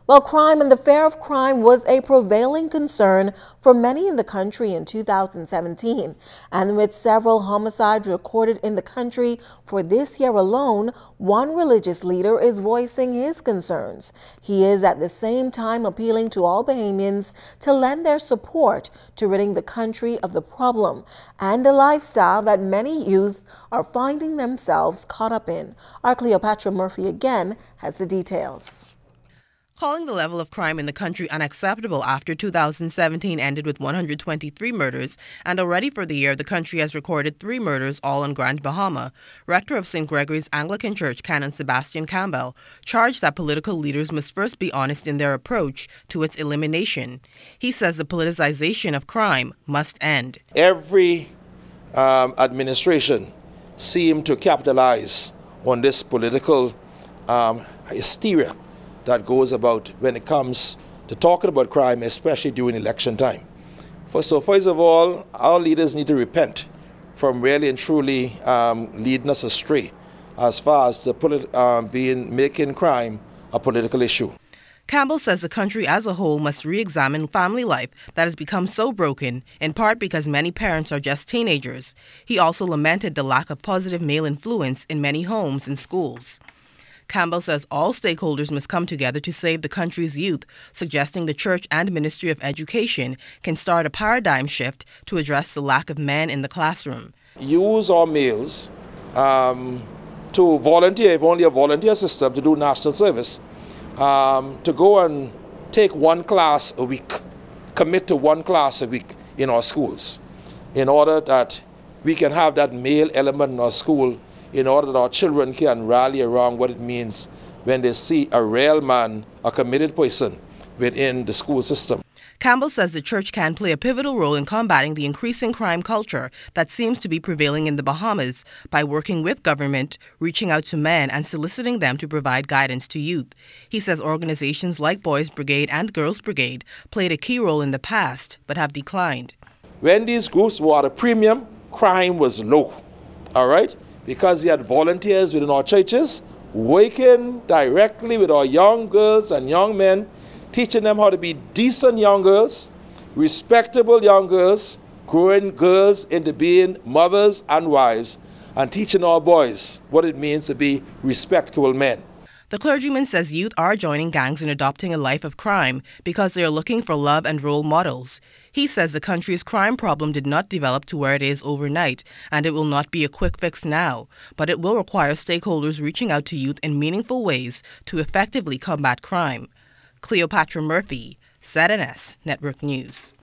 Well, crime and the fear of crime was a prevailing concern for many in the country in 2017. And with several homicides recorded in the country for this year alone, one religious leader is voicing his concerns. He is at the same time appealing to all Bahamians to lend their support to ridding the country of the problem and a lifestyle that many youth are finding themselves caught up in. Our Cleopatra Murphy again has the details. Calling the level of crime in the country unacceptable after 2017 ended with 123 murders, and already for the year the country has recorded 3 murders, all in Grand Bahama, Rector of St. Gregory's Anglican Church, Canon Sebastian Campbell, charged that political leaders must first be honest in their approach to its elimination. He says the politicization of crime must end. Every administration seemed to capitalize on this political hysteria that goes about when it comes to talking about crime, especially during election time. First of all, our leaders need to repent from really and truly leading us astray as far as making crime a political issue. Campbell says the country as a whole must re-examine family life that has become so broken, in part because many parents are just teenagers. He also lamented the lack of positive male influence in many homes and schools. Campbell says all stakeholders must come together to save the country's youth, suggesting the Church and Ministry of Education can start a paradigm shift to address the lack of men in the classroom. Use our males to volunteer, if only a volunteer system, to do national service, to go and take one class a week, commit to one class a week in our schools, in order that we can have that male element in our school, in order that our children can rally around what it means when they see a real man, a committed person within the school system. Campbell says the church can play a pivotal role in combating the increasing crime culture that seems to be prevailing in the Bahamas by working with government, reaching out to men, and soliciting them to provide guidance to youth. He says organizations like Boys Brigade and Girls Brigade played a key role in the past but have declined. When these groups were at a premium, crime was low, all right? Because we had volunteers within our churches working directly with our young girls and young men, teaching them how to be decent young girls, respectable young girls, growing girls into being mothers and wives, and teaching our boys what it means to be respectable men. The clergyman says youth are joining gangs and adopting a life of crime because they are looking for love and role models. He says the country's crime problem did not develop to where it is overnight, and it will not be a quick fix now, but it will require stakeholders reaching out to youth in meaningful ways to effectively combat crime. Cleopatra Murphy, ZNS Network News.